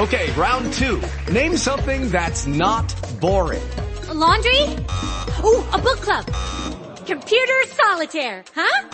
Okay, round two. Name something that's not boring. A laundry? Ooh, a book club. Computer solitaire, huh?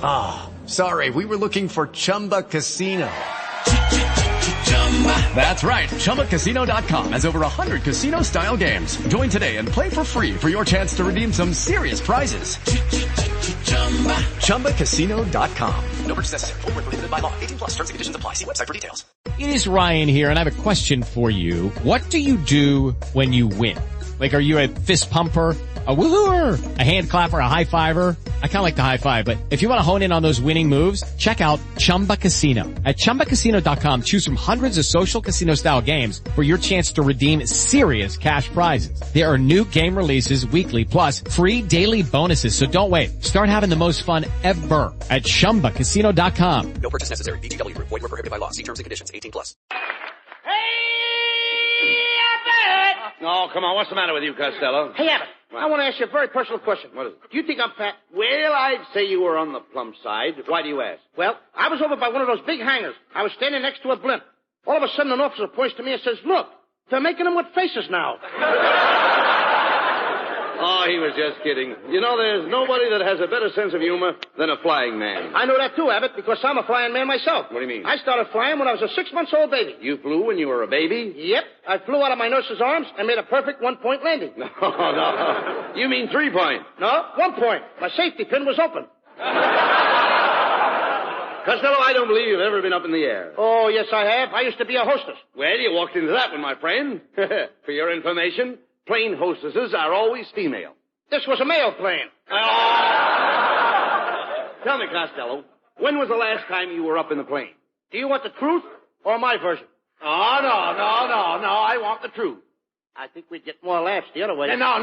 Ah, oh, sorry, we were looking for Chumba Casino. That's right, ChumbaCasino.com has over 100 casino-style games. Join today and play for free for your chance to redeem some serious prizes. ChumbaCasino.com. No purchase necessary. Void where prohibited by law. 18+ terms and conditions apply. See website for details. It is Ryan here, and I have a question for you. What do you do when you win? Like, are you a fist pumper, a woohooer, a hand clapper, a high fiver? I kind of like the high five, but if you want to hone in on those winning moves, check out Chumba Casino. At ChumbaCasino.com, choose from hundreds of social casino-style games for your chance to redeem serious cash prizes. There are new game releases weekly, plus free daily bonuses, so don't wait. Start having the most fun ever at ChumbaCasino.com. No purchase necessary. VGW. Void where prohibited by law. See terms and conditions. 18+. Oh, come on. What's the matter with you, Costello? Hey, Abbott, I want to ask you a very personal question. What is it? Do you think I'm fat? Well, I'd say you were on the plump side. Why do you ask? Well, I was over by one of those big hangars. I was standing next to a blimp. All of a sudden, an officer points to me and says, "Look, they're making them with faces now." Oh, he was just kidding. You know, there's nobody that has a better sense of humor than a flying man. I know that too, Abbott, because I'm a flying man myself. What do you mean? I started flying when I was a 6-month-old baby. You flew when you were a baby? Yep. I flew out of my nurse's arms and made a perfect 1-point landing. No. You mean 3-point? No, 1 point. My safety pin was open. Costello, I don't believe you've ever been up in the air. Oh, yes, I have. I used to be a hostess. Well, you walked into that one, my friend. For your information, plane hostesses are always female. This was a male plane. Tell me, Costello, when was the last time you were up in the plane? Do you want the truth or my version? Oh, no. I want the truth. I think we'd get more laughs the other way. No.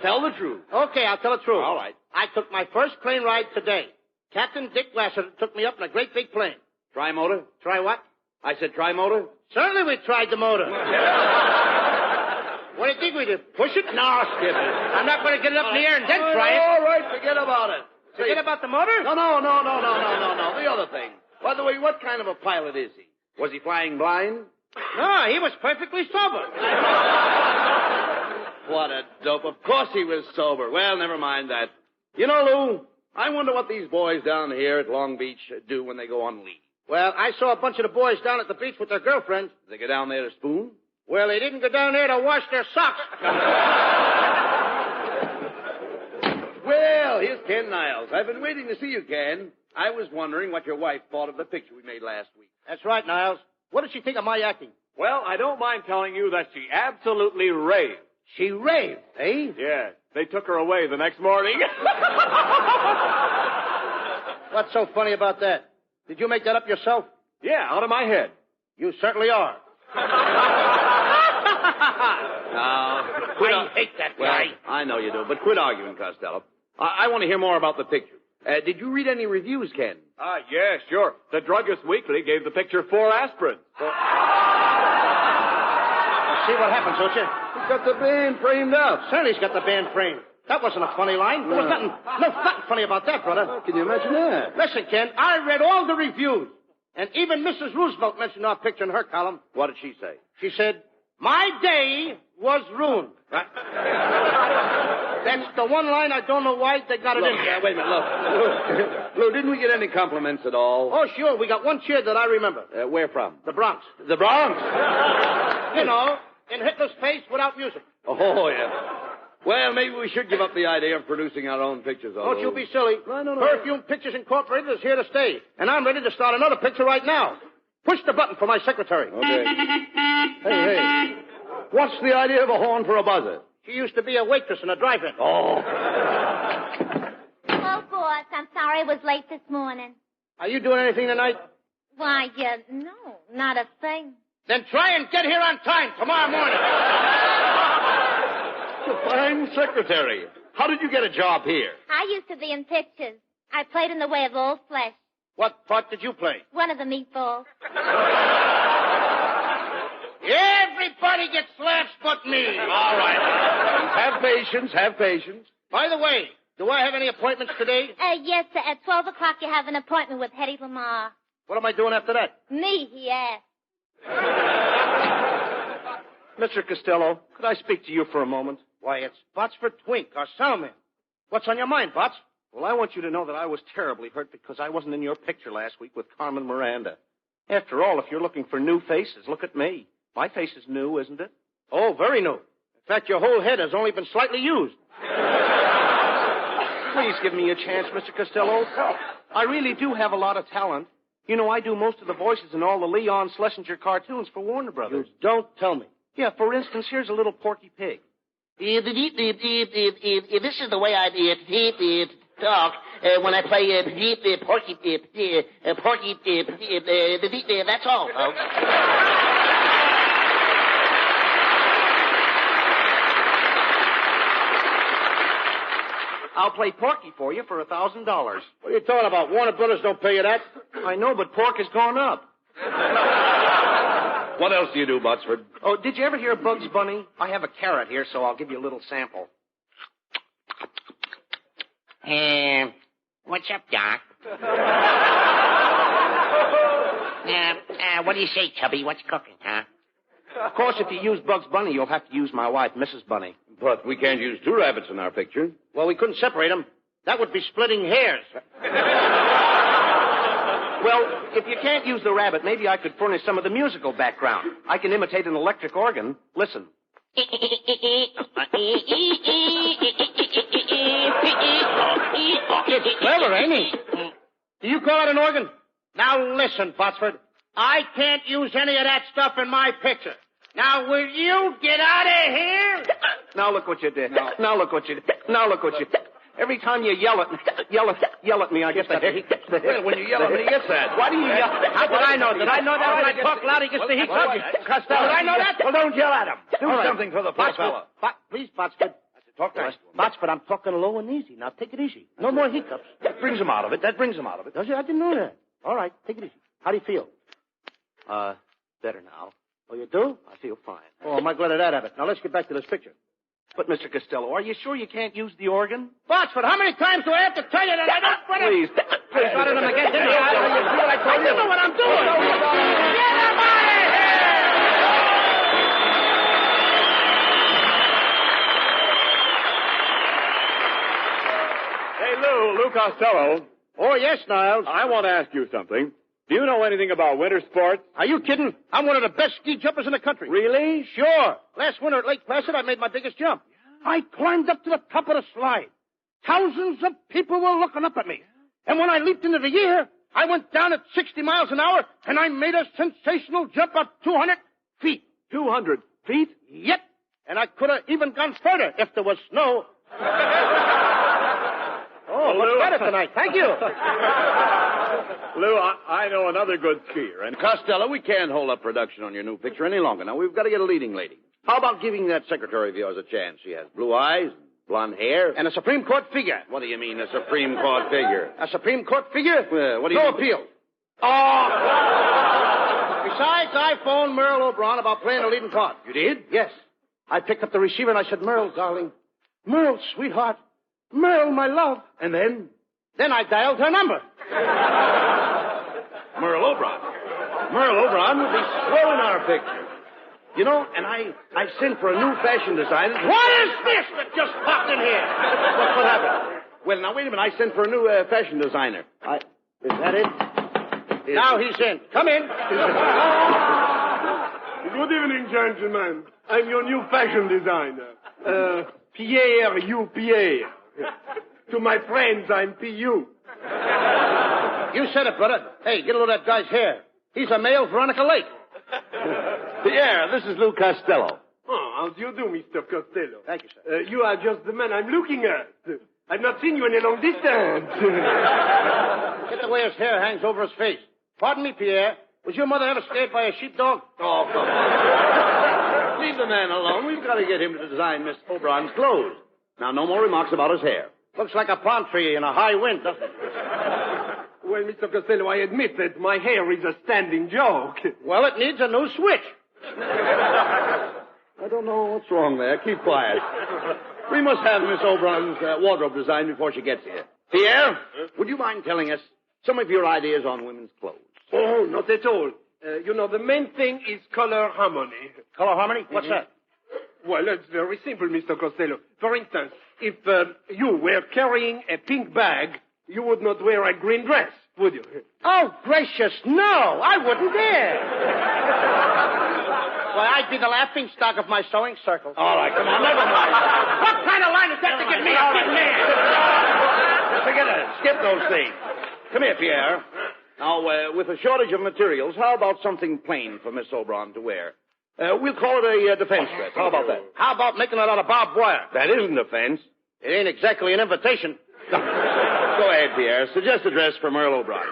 Tell the truth. Okay, I'll tell the truth. All right. I took my first plane ride today. Captain Dick Lassiter took me up in a great big plane. Tri-motor? Try what? I said tri-motor. Certainly we tried the motor. What do you think we did? Push it? No, skip it. I'm not going to get it up in the air and then try it. All right, forget about it. Forget about the motor? No. The other thing. By the way, what kind of a pilot is he? Was he flying blind? No, he was perfectly sober. What a dope. Of course he was sober. Well, never mind that. You know, Lou, I wonder what these boys down here at Long Beach do when they go on leave. Well, I saw a bunch of the boys down at the beach with their girlfriends. Did they go down there to spoon? Well, they didn't go down there to wash their socks. Well, here's Ken Niles. I've been waiting to see you, Ken. I was wondering what your wife thought of the picture we made last week. That's right, Niles. What did she think of my acting? Well, I don't mind telling you that she absolutely raved. She raved, eh? Yeah, they took her away the next morning. What's so funny about that? Did you make that up yourself? Yeah, out of my head. You certainly are. I hate that guy. Well, I know you do, but quit arguing, Costello. I want to hear more about the picture. Did you read any reviews, Ken? Yeah, sure. The Druggist Weekly gave the picture 4 aspirin. See what happens, don't you? He's got the band framed up. Certainly he's got the band framed. That wasn't a funny line. There was nothing funny about that, brother. Oh, can you imagine that? Listen, Ken, I read all the reviews. And even Mrs. Roosevelt mentioned our picture in her column. What did she say? She said, "My day was ruined." That's the one line I don't know why they got it in. Yeah, wait a minute, look. Lou, didn't we get any compliments at all? Oh, sure. We got one cheer that I remember. Where from? The Bronx. The Bronx? You know, in Hitler's face without music. Oh, yeah. Well, maybe we should give up the idea of producing our own pictures, Don't you be silly. No. Perfume Pictures Incorporated is here to stay. And I'm ready to start another picture right now. Push the button for my secretary. Okay. Hey. What's the idea of a horn for a buzzer? She used to be a waitress in a drive-in. Oh. Oh, boss, I'm sorry I was late this morning. Are you doing anything tonight? Why, no, not a thing. Then try and get here on time tomorrow morning. A fine secretary. How did you get a job here? I used to be in pictures. I played in The Way of All Flesh. What part did you play? One of the meatballs. Everybody gets laughs but me. All right. Have patience. By the way, do I have any appointments today? Yes, sir. At 12 o'clock you have an appointment with Hedy Lamarr. What am I doing after that? Me, he asked. Mr. Costello, could I speak to you for a moment? Why, it's Botsford Twink, our soundman. What's on your mind, Bots? Well, I want you to know that I was terribly hurt because I wasn't in your picture last week with Carmen Miranda. After all, if you're looking for new faces, look at me. My face is new, isn't it? Oh, very new. In fact, your whole head has only been slightly used. Please give me a chance, Mr. Costello. I really do have a lot of talent. You know, I do most of the voices in all the Leon Schlesinger cartoons for Warner Brothers. You don't tell me. Yeah, for instance, here's a little Porky Pig. This is the way I talk when I play Porky. That's all, folks. I'll play Porky for you for $1,000. What are you talking about? Warner Brothers don't pay you that. I know, but pork has gone up. What else do you do, Botsford? Oh, did you ever hear Bugs Bunny? I have a carrot here, so I'll give you a little sample. What's up, Doc? What do you say, Tubby? What's cooking, huh? Of course, if you use Bugs Bunny, you'll have to use my wife, Mrs. Bunny. But we can't use two rabbits in our picture. Well, we couldn't separate them. That would be splitting hairs. Well, if you can't use the rabbit, maybe I could furnish some of the musical background. I can imitate an electric organ. Listen. Clever, ain't he? Do you call it an organ? Now listen, Botsford. I can't use any of that stuff in my picture. Now, will you get out of here? Now look what you did. No. Now look what you did. Now look what you did. Every time you yell at me, I get the hiccups. Well, when you yell at me, he gets that. Why do you yell? How did I know? Did I know that when I talk loud, he gets the hiccups? Costello. Did I know that? Well, don't yell at him. Do All right. something for the poor fella. Please, Botsford. Talk nice to him. Botsford, I'm talking low and easy. Now, take it easy. No more hiccups. That brings him out of it. That brings him out of it. Does it? I didn't know that. All right, take it easy. How do you feel? Better now. Oh, you do? I feel fine. Oh, am I glad of that, Abbott. Now, let's get back to this picture. But, Mr. Costello, are you sure you can't use the organ? Botsford, how many times do I have to tell you that I don't... Please. Please, got him again, didn't you? I don't know what I'm doing. Get him out of here! Hey, Lou Costello. Oh, yes, Niles. I want to ask you something. Do you know anything about winter sports? Are you kidding? I'm one of the best ski jumpers in the country. Really? Sure. Last winter at Lake Placid, I made my biggest jump. I climbed up to the top of the slide. Thousands of people were looking up at me. And when I leaped into the air, I went down at 60 miles an hour, and I made a sensational jump of 200 feet. 200 feet? Yep. And I could have even gone further if there was snow. Oh, much better tonight. Thank you. Lou, I know another good skier. And Costello, we can't hold up production on your new picture any longer. Now, we've got to get a leading lady. How about giving that secretary of yours a chance? She has blue eyes, blonde hair. And a Supreme Court figure. What do you mean, a Supreme Court figure? A Supreme Court figure? What do you No mean? appeal. Oh! Besides, I phoned Merle Oberon about playing a leading part. You did? Yes. I picked up the receiver and I said, Merle, darling. Merle, sweetheart. Merle, my love. And then? Then I dialed her number. Merle Oberon. Merle Oberon will be swell in our picture. You know, and I sent for a new fashion designer. What is this that just popped in here? What happened? Well, now, wait a minute. I sent for a new fashion designer. Is that it? Now he's in. Come in. Good evening, gentlemen. I'm your new fashion designer. Pierre, you Pierre. To my friends, I'm P.U. You said it, brother. Hey, get a load of that guy's hair. He's a male Veronica Lake. Pierre, this is Lou Costello. Oh, how do you do, Mr. Costello? Thank you, sir. You are just the man I'm looking at. I've not seen you in a long distance. Get the way his hair hangs over his face. Pardon me, Pierre. Was your mother ever scared by a sheepdog? Oh, come on. Leave the man alone. We've got to get him to design Miss Oberon's clothes. Now, no more remarks about his hair. Looks like a palm tree in a high wind, doesn't it? Well, Mr. Costello, I admit that my hair is a standing joke. Well, it needs a new switch. I don't know what's wrong there. Keep quiet. We must have Miss Oberon's wardrobe designed before she gets here. Pierre, would you mind telling us some of your ideas on women's clothes? Oh, not at all. The main thing is color harmony. Color harmony? What's that? Well, it's very simple, Mr. Costello. For instance, if you were carrying a pink bag, you would not wear a green dress, would you? Oh, gracious, no! I wouldn't dare! Why, I'd be the laughing stock of my sewing circle. All right, come on, never mind. What kind of line is that to get me a big man? Forget it. Skip those things. Come here, Pierre. Now, with a shortage of materials, how about something plain for Miss Oberon to wear? We'll call it a defense dress. How about that? How about making it out of barbed wire? That isn't defense. It ain't exactly an invitation. Go ahead, Pierre. Suggest a dress for Merle O'Brien.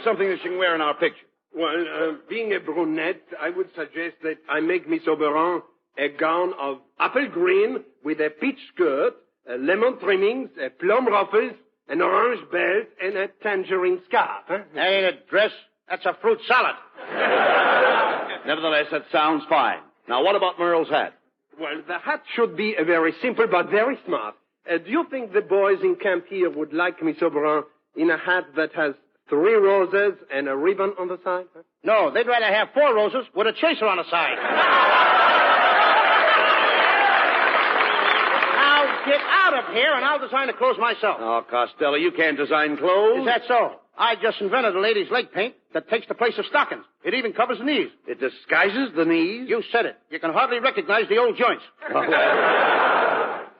Something that she can wear in our picture. Well, being a brunette, I would suggest that I make Miss Oberon a gown of apple green with a peach skirt, lemon trimmings, plum ruffles, an orange belt, and a tangerine scarf. Huh? That ain't a dress. That's a fruit salad. Nevertheless, that sounds fine. Now, what about Merle's hat? Well, the hat should be very simple but very smart. Do you think the boys in camp here would like Miss Oberon in a hat that has 3 roses and a ribbon on the side? Huh? No, they'd rather have 4 roses with a chaser on the side. Now, get out of here, and I'll design the clothes myself. Oh, Costello, you can't design clothes. Is that so? I just invented a lady's leg paint that takes the place of stockings. It even covers the knees. It disguises the knees? You said it. You can hardly recognize the old joints.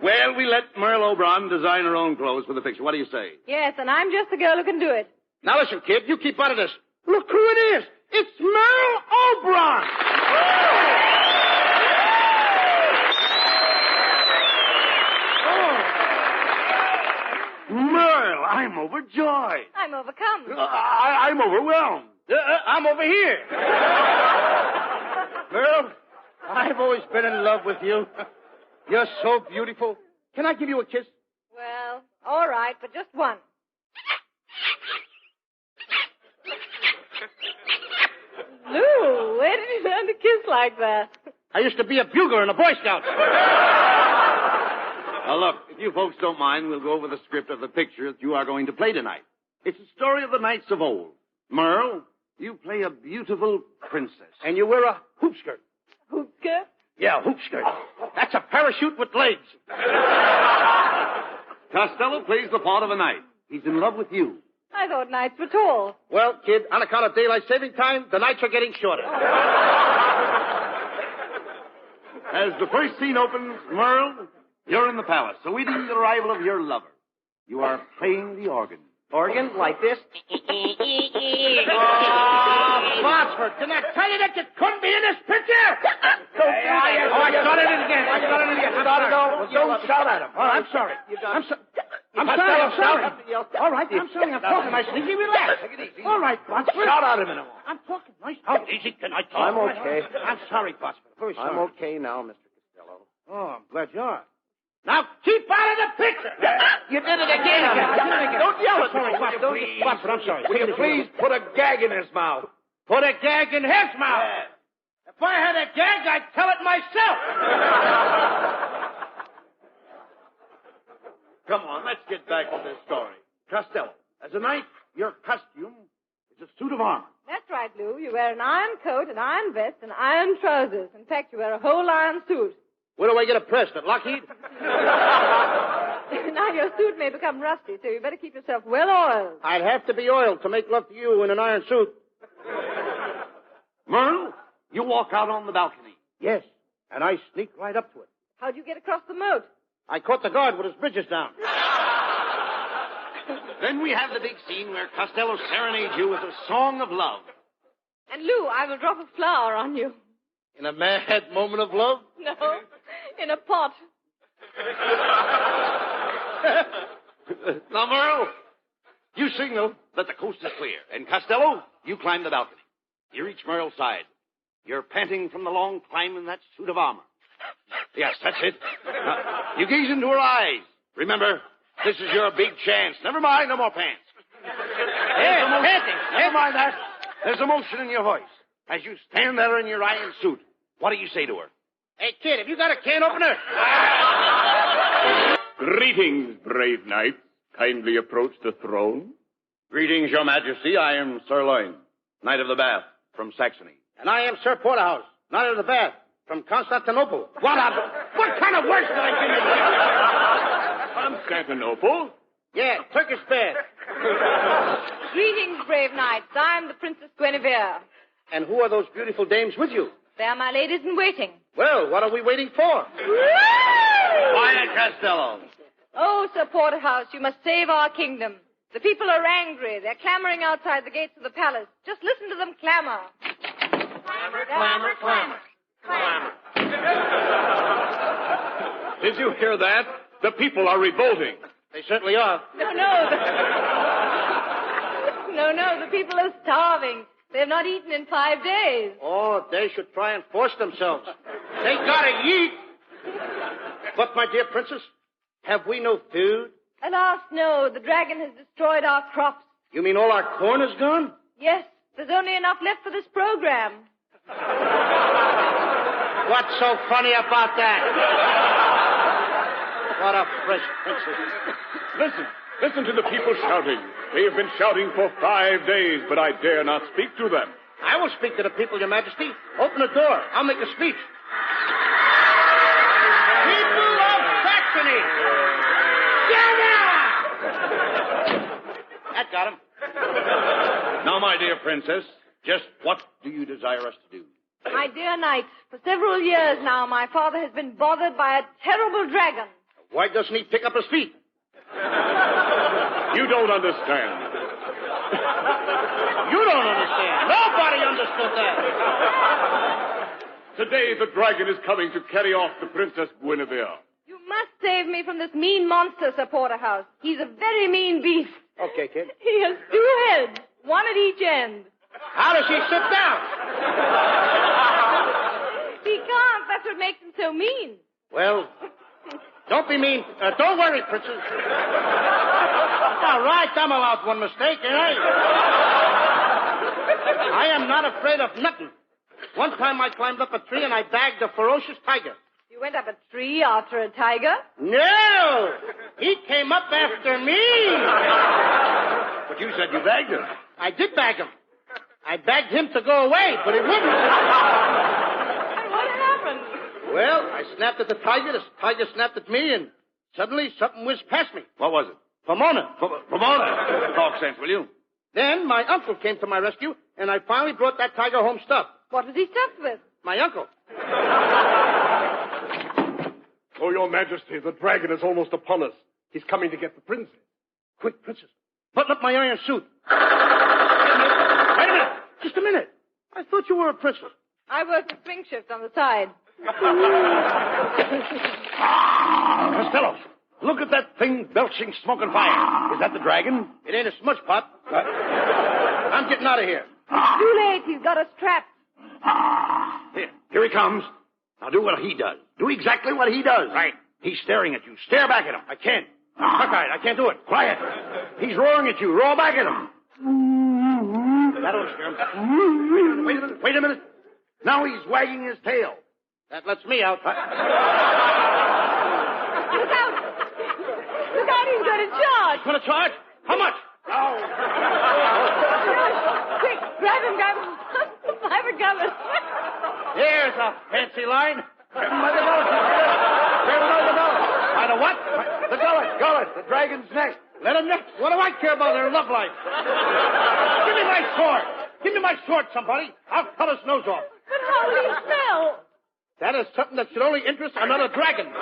Well, we let Merle Oberon design her own clothes for the picture. What do you say? Yes, and I'm just the girl who can do it. Now listen, kid, you keep out of this. Look who it is. It's Merle Oberon. Merle, I'm overjoyed. I'm overcome. I'm overwhelmed. I'm over here. Merle, I've always been in love with you. You're so beautiful. Can I give you a kiss? Well, all right, but just one. Lou, where did you learn to kiss like that? I used to be a bugler in a Boy Scout. Now, look, if you folks don't mind, we'll go over the script of the picture that you are going to play tonight. It's a story of the knights of old. Merle, you play a beautiful princess. And you wear a hoop skirt. Hoop skirt? Yeah, hoop skirt. That's a parachute with legs. Costello plays the part of a knight. He's in love with you. I thought nights were tall. Well, kid, on account of daylight saving time, the nights are getting shorter. As the first scene opens, Merle, you're in the palace, awaiting the arrival of your lover. You are playing the organ. Organ? Like this? Botsford, didn't I tell you that you couldn't be in this picture? I started it again. Don't shout at him. Oh, I'm sorry. I'm sorry. All right, I'm sorry. I'm talking nice and easy. Relax. Take it easy. All right, Botsford. Shout at him in a moment. I'm talking nice and easy. Can I talk? I'm okay. I'm sorry, Botsford. Very sorry. I'm okay now, Mr. Costello. Oh, I'm glad you are. Now keep out of the picture. You did it again. Don't yell at me. Botsford, I'm sorry. Will you please put a gag in his mouth? Put a gag in his mouth. Yeah. If I had a gag, I'd tell it myself. Come on, let's get back to this story. Costello, as a knight, your costume is a suit of armor. That's right, Lou. You wear an iron coat, an iron vest, and iron trousers. In fact, you wear a whole iron suit. Where do I get it pressed? At Lockheed? Now your suit may become rusty, so you better keep yourself well oiled. I'd have to be oiled to make love to you in an iron suit. Merle, you walk out on the balcony. Yes, and I sneak right up to it. How'd you get across the moat? I caught the guard with his bridges down. Then we have the big scene where Costello serenades you with a song of love. And Lou, I will drop a flower on you. In a mad moment of love? No, in a pot. Now, Merle, you signal that the coast is clear. And Costello, you climb the balcony. You reach Merle's side. You're panting from the long climb in that suit of armor. Yes, that's it. You gaze into her eyes. Remember, this is your big chance. Never mind, no more pants. Never mind that. There's emotion in your voice. As you stand there in your iron suit, what do you say to her? Hey, kid, have you got a can opener? Greetings, brave knights. Kindly approach the throne. Greetings, Your Majesty. I am Sirloin, Knight of the Bath. from Saxony. And I am Sir Porterhouse, Knight of the Bath, from Constantinople. What kind of words did I give you? Constantinople? Yeah, Turkish bath. Greetings, brave knights. I'm the Princess Guinevere. And who are those beautiful dames with you? They are my ladies in waiting. Well, what are we waiting for? Quiet, Costello. Oh, Sir Porterhouse, you must save our kingdom. The people are angry. They're clamoring outside the gates of the palace. Just listen to them clamor. Clamor, clamor, clamor. Clamor. Did you hear that? The people are revolting. They certainly are. No, the people are starving. They have not eaten in 5 days. Oh, they should try and force themselves. They gotta eat. But, my dear princess, have we no food? Alas, no. The dragon has destroyed our crops. You mean all our corn is gone? Yes, there's only enough left for this program. What's so funny about that? What a fresh princess. Listen to the people shouting. They have been shouting for 5 days, but I dare not speak to them. I will speak to the people, Your Majesty. Open the door. I'll make a speech. People of Saxony! That got him. Now, my dear princess, just what do you desire us to do? My dear knight, for several years now, my father has been bothered by a terrible dragon. Why doesn't he pick up his feet? You don't understand. You don't understand. Nobody understood that. Today the dragon is coming to carry off the Princess Guinevere. You must save me from this mean monster, Sir Porterhouse. He's a very mean beast. Okay, kid. He has 2 heads, one at each end. How does he sit down? He can't. That's what makes him so mean. Well, don't be mean. Don't worry, princess. All right, I'm allowed one mistake, ain't I? I am not afraid of nothing. One time I climbed up a tree and I bagged a ferocious tiger. You went up a tree after a tiger? No! He came up after me! But you said you bagged him. I did bag him. I begged him to go away, but he wouldn't. What happened? Well, I snapped at the tiger snapped at me, and suddenly something whizzed past me. What was it? Pomona. Pomona. Talk sense, will you? Then my uncle came to my rescue, and I finally brought that tiger home stuffed. What was he stuffed with? My uncle. Oh, Your Majesty, the dragon is almost upon us. He's coming to get the princess. Quick, princess. Button up my iron suit. Wait a minute. Just a minute. I thought you were a princess. I work the swing shift on the side. Costello, look at that thing belching smoke and fire. Is that the dragon? It ain't a smudge pot. I'm getting out of here. It's too late. He's got us trapped. Here he comes. Now do what he does. Do exactly what he does. Right. He's staring at you. Stare back at him. I can't. Cockeyed. I can't do it. Quiet. He's roaring at you. Roar back at him. That'll scare him. Wait a minute. Now he's wagging his tail. That lets me out. Look out! Look out, he's going to charge. Going to charge? How much? Oh. Quick, grab him. I've recovered. Here's a fancy line. Grab him by the nose. Grab him by the nose. By the what? The gullet. The dragon's neck. Let him next. What do I care about their love life? Give me my sword. Give me my sword, somebody. I'll cut his nose off. But how will he smell? That is something that should only interest another dragon. Look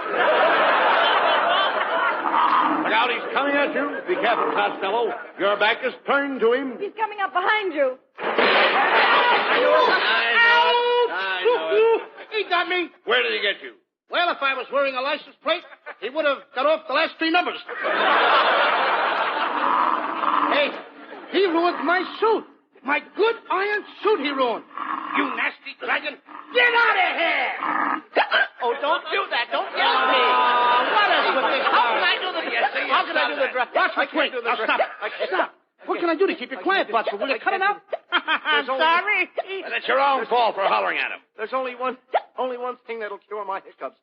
out, he's coming at you. Be careful, Costello. Your back is turned to him. He's coming up behind you. I know it. He got me. Where did he get you? Well, if I was wearing a license plate, he would have got off the last 3 numbers. Hey, he ruined my suit. My good iron suit he ruined. You nasty dragon. Get out of here! Oh, don't do that. Don't yell at me. What is with this How guy? can I do the... How can I do the dress? Watch my quick. Now, stop. Stop. What can I do to keep you quiet, Butcher? Will you cut it out? I'm sorry. And it's your own fault for hollering at him. There's only one thing that'll cure my hiccups.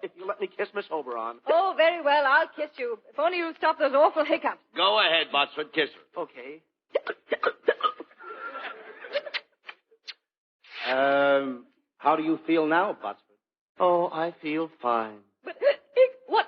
If you let me kiss Miss Oberon. Oh, very well. I'll kiss you. If only you'll stop those awful hiccups. Go ahead, Botsford. Kiss her. Okay. do you feel now, Botsford? Oh, I feel fine. But, what?